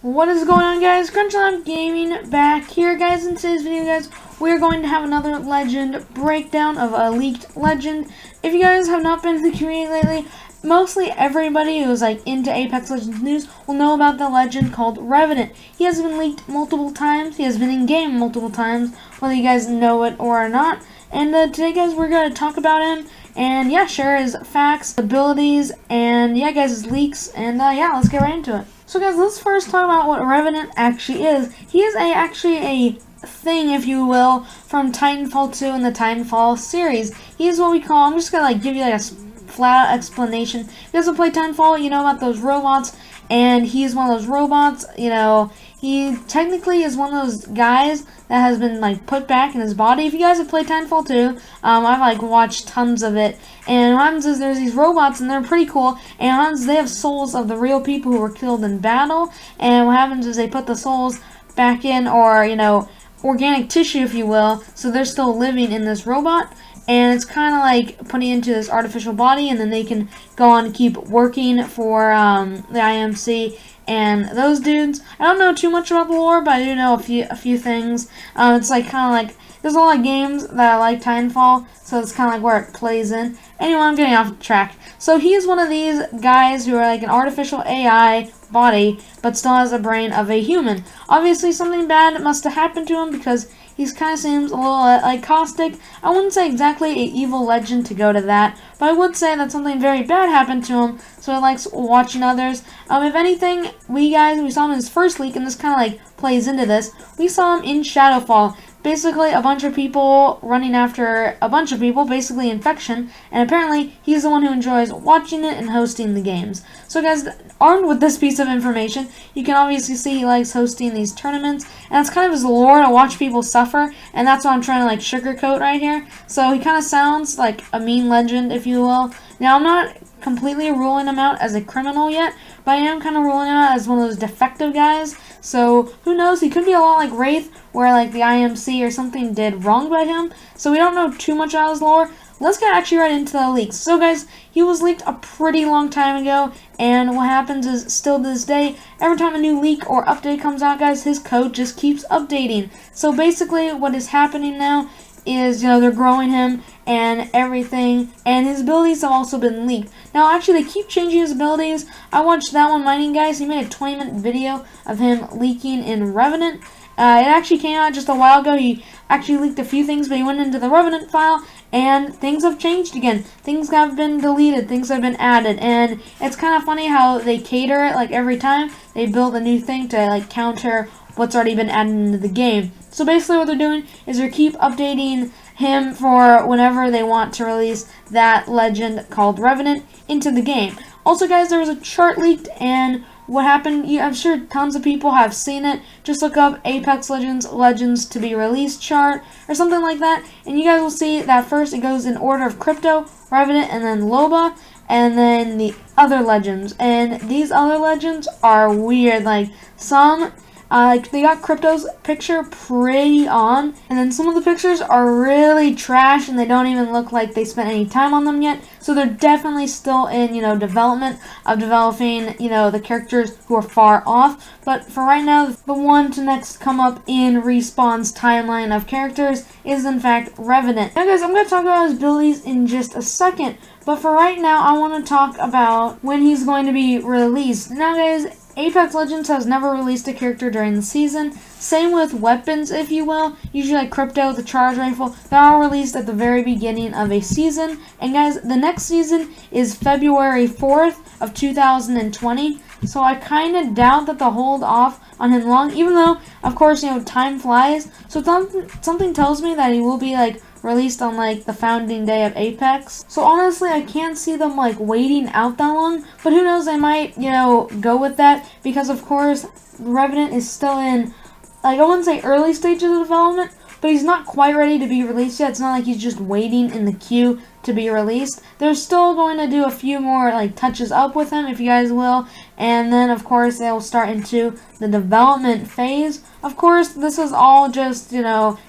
What is going on, guys? Crunchline Gaming back here, guys. In today's video, guys, we're going to have another legend breakdown of a leaked legend. If you guys have not been in the community lately, mostly everybody who's into Apex Legends news will know about the legend called Revenant. He has been leaked multiple times. He has been in game multiple times, whether you guys know it or not. And today, guys, we're going to talk about him and share his facts, abilities, and guys, his leaks. And let's get right into it. So guys, let's first talk about what Revenant actually is. He is actually a thing, if you will, from Titanfall 2 and the Titanfall series. He is what we call, I'm just going to give you a flat out explanation. If you guys have played Titanfall, you know about those robots, and he's one of those robots. He technically is one of those guys that has been put back in his body. If you guys have played Titanfall 2, I've watched tons of it. And what happens is there's these robots, and they're pretty cool. And what happens is they have souls of the real people who were killed in battle. And what happens is they put the souls back in, or organic tissue, if you will, so they're still living in this robot. And it's kind of like putting into this artificial body, and then they can go on and keep working for the IMC and those dudes. I don't know too much about the lore, but I do know a few things. It's there's a lot of games that I like Titanfall, so it's kind of where it plays in. Anyway, I'm getting off track. So he is one of these guys who are an artificial AI body, but still has a brain of a human. Obviously, something bad must have happened to him because he kind of seems a little caustic. I wouldn't say exactly an evil legend to go to that, but I would say that something very bad happened to him, so he likes watching others. If anything, we saw him in his first leak, and this kind of plays into this. We saw him in Shadowfall. Basically, a bunch of people running after a bunch of people, basically infection, and apparently he's the one who enjoys watching it and hosting the games. So guys, armed with this piece of information, you can obviously see he likes hosting these tournaments, and it's kind of his lore to watch people suffer, and that's what I'm trying to sugarcoat right here. So he kind of sounds like a mean legend, if you will. Now, I'm not completely ruling him out as a criminal yet, but I am kind of ruling him out as one of those defective guys. So who knows, he could be a lot like Wraith, where the IMC or something did wrong by him. So we don't know too much about his lore. Let's get actually right into the leaks. So guys, he was leaked a pretty long time ago, and what happens is, still to this day, every time a new leak or update comes out, guys, his code just keeps updating. So basically what is happening now is, they're growing him and everything, and his abilities have also been leaked. Now, actually, they keep changing his abilities. I watched that one mining, guys. He made a 20-minute video of him leaking in Revenant. It actually came out just a while ago. He actually leaked a few things, but he went into the Revenant file, and things have changed again. Things have been deleted. Things have been added, and it's kind of funny how they cater it. Every time they build a new thing to counter what's already been added into the game. So basically what they're doing is they keep updating him for whenever they want to release that legend called Revenant into the game. Also, guys, there was a chart leaked, and what happened, I'm sure tons of people have seen it. Just look up Apex Legends to be released chart or something like that, and you guys will see that first it goes in order of Crypto, Revenant, and then Loba, and then the other legends. And these other legends are weird. Some they got Crypto's picture pretty on, and then some of the pictures are really trash, and they don't even look like they spent any time on them yet. So they're definitely still in, development of developing, the characters who are far off. But for right now, the one to next come up in Respawn's timeline of characters is, in fact, Revenant. Now, guys, I'm going to talk about his abilities in just a second, but for right now, I want to talk about when he's going to be released. Now, guys, Apex Legends has never released a character during the season. Same with weapons, if you will. Usually Crypto, the charge rifle, they're all released at the very beginning of a season. And guys, the next season is February 4th of 2020. So I kind of doubt that they'll hold off on him long, even though, of course, time flies. So something tells me that he will be released on the founding day of Apex. So honestly, I can't see them waiting out that long, but who knows, they might go with that, because of course Revenant is still in I wouldn't say early stages of development, but he's not quite ready to be released yet. It's not like he's just waiting in the queue to be released. They're still going to do a few more touches up with him, if you guys will, and then of course they'll start into the development phase. Of course, this is all just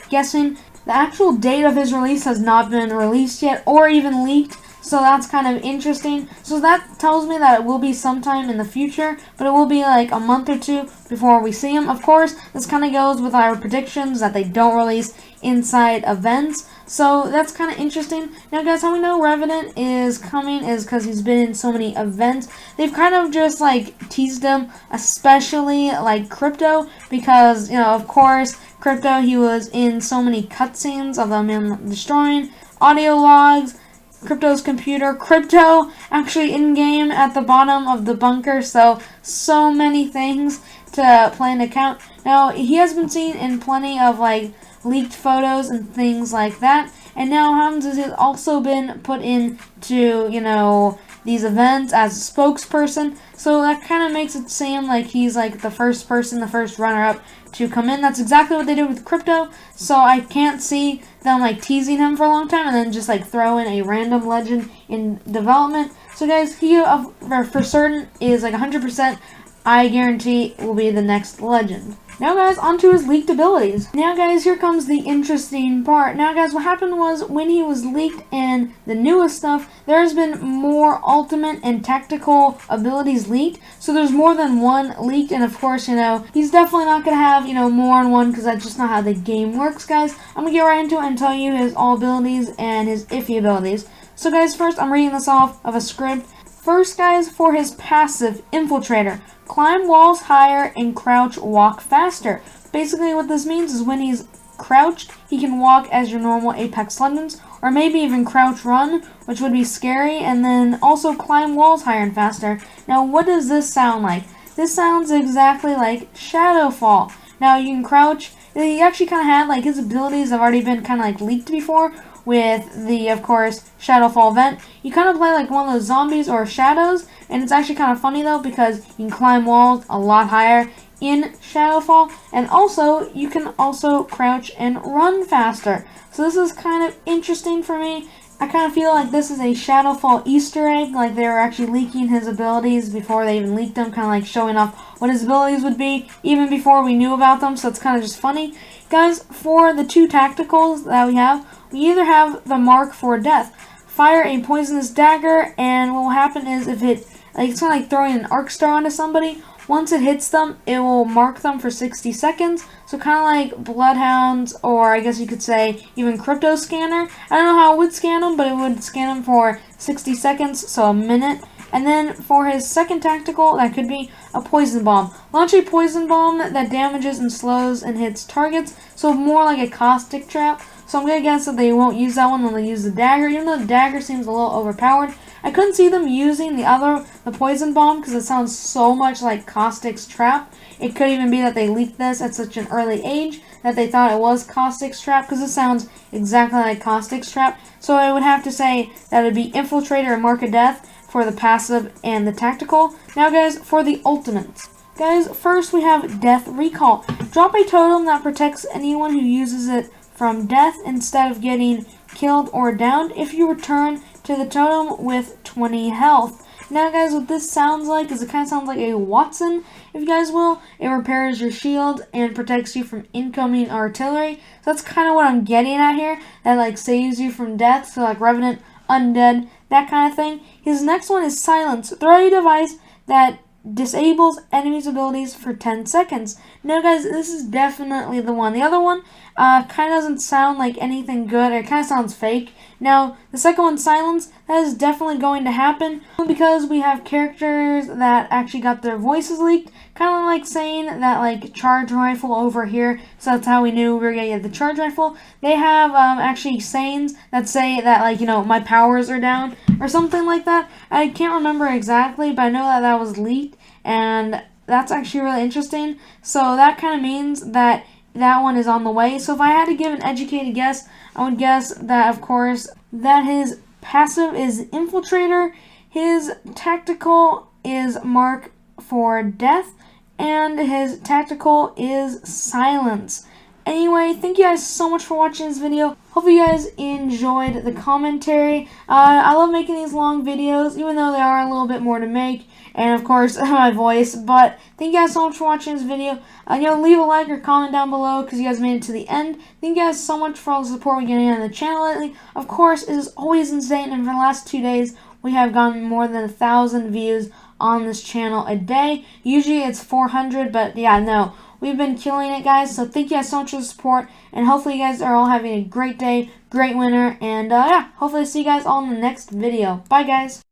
guessing. The actual date of his release has not been released yet or even leaked, So that's kind of interesting. So that tells me that it will be sometime in the future, but it will be like a month or two before we see him. Of course, this kind of goes with our predictions that they don't release inside events. So that's kind of interesting. Now, guys, how we know Revenant is coming is because he's been in so many events. They've kind of just like teased him, especially like Crypto, because, you know, of course, Crypto, he was in so many cutscenes of him destroying audio logs, Crypto's computer, Crypto actually in-game at the bottom of the bunker, so many things to plan to count. Now, he has been seen in plenty of, like, leaked photos and things like that, and now what happens is he's also been put into, you know, these events as a spokesperson, so that kind of makes it seem like he's, like, the first person, the first runner-up to come in. That's exactly what they did with Crypto, so I can't see them, like, teasing him for a long time and then just, like, throw in a random legend in development. So, guys, he, for certain, is, like, 100%, I guarantee, will be the next legend. Now, guys, onto his leaked abilities. Now, guys, here comes the interesting part. Now, guys, what happened was when he was leaked and the newest stuff, there's been more ultimate and tactical abilities leaked. So there's more than one leaked, and of course, you know, he's definitely not going to have, you know, more than one because that's just not how the game works, guys. I'm going to get right into it and tell you his all abilities and his iffy abilities. So, guys, first, I'm reading this off of a script. First, guys, for his passive, Infiltrator. Climb walls higher and crouch walk faster. Basically what this means is when he's crouched, he can walk as your normal Apex Legends, or maybe even crouch run, which would be scary, and then also climb walls higher and faster. Now what does this sound like? This sounds exactly like Shadowfall. Now you can crouch. He actually kind of had, like, his abilities have already been kind of like leaked before, with the, of course, Shadowfall event. You kind of play like one of those zombies or shadows, and it's actually kind of funny though because you can climb walls a lot higher in Shadowfall, and also you can also crouch and run faster. So this is kind of interesting for me. I kind of feel like this is a Shadowfall Easter egg, like they were actually leaking his abilities before they even leaked them, kind of like showing off what his abilities would be even before we knew about them, so it's kind of just funny. Guys, for the two tacticals that we have, we either have the Mark for Death. Fire a poisonous dagger, and what will happen is if it, like, it's kind of like throwing an arc star onto somebody. Once it hits them, it will mark them for 60 seconds. So kind of like Bloodhounds, or I guess you could say even Crypto Scanner. I don't know how it would scan them, but it would scan them for 60 seconds, so a minute. And then for his second tactical, that could be a Poison Bomb. Launch a Poison Bomb that damages and slows and hits targets, so more like a Caustic Trap. So I'm going to guess that they won't use that one when they use the dagger, even though the dagger seems a little overpowered. I couldn't see them using the Poison Bomb because it sounds so much like Caustic's Trap. It could even be that they leaked this at such an early age that they thought it was Caustic's Trap because it sounds exactly like Caustic's Trap. So I would have to say that it would be Infiltrator and Mark of Death for the passive and the tactical. Now, guys, for the ultimates. Guys, first we have Death Recall. Drop a totem that protects anyone who uses it from death instead of getting killed or downed if you return to the totem with 20 health. Now, guys, what this sounds like is it kind of sounds like a Watson, if you guys will. It repairs your shield and protects you from incoming artillery. So that's kind of what I'm getting at here. That, like, saves you from death. So, like, Revenant, Undead, that kind of thing. His next one is Silence. Throw a device that disables enemies' abilities for 10 seconds. Now, guys, this is definitely the one. The other one kind of doesn't sound like anything good. It kind of sounds fake. Now, the second one, Silence, that is definitely going to happen because we have characters that actually got their voices leaked. Kind of like saying that, like, charge rifle over here. So that's how we knew we were going to get the charge rifle. They have actually sayings that say that, like, you know, my powers are down or something like that. I can't remember exactly, but I know that that was leaked. And that's actually really interesting. So that kind of means that that one is on the way. So if I had to give an educated guess, I would guess that, of course, that his passive is Infiltrator, his tactical is Mark for Death, and his tactical is Silence. Anyway, thank you guys so much for watching this video. Hope you guys enjoyed the commentary. I love making these long videos, even though they are a little bit more to make. and of course my voice. But thank you guys so much for watching this video. Leave a like or comment down below because you guys made it to the end. Thank you guys so much for all the support we're getting on the channel lately. Of course, it is always insane, and for the last 2 days we have gotten more than 1,000 views on this channel a day. Usually it's 400, but yeah, no, we've been killing it, guys. So thank you guys so much for the support, and hopefully you guys are all having a great day, great winter, and yeah, hopefully see you guys all in the next video. Bye, guys.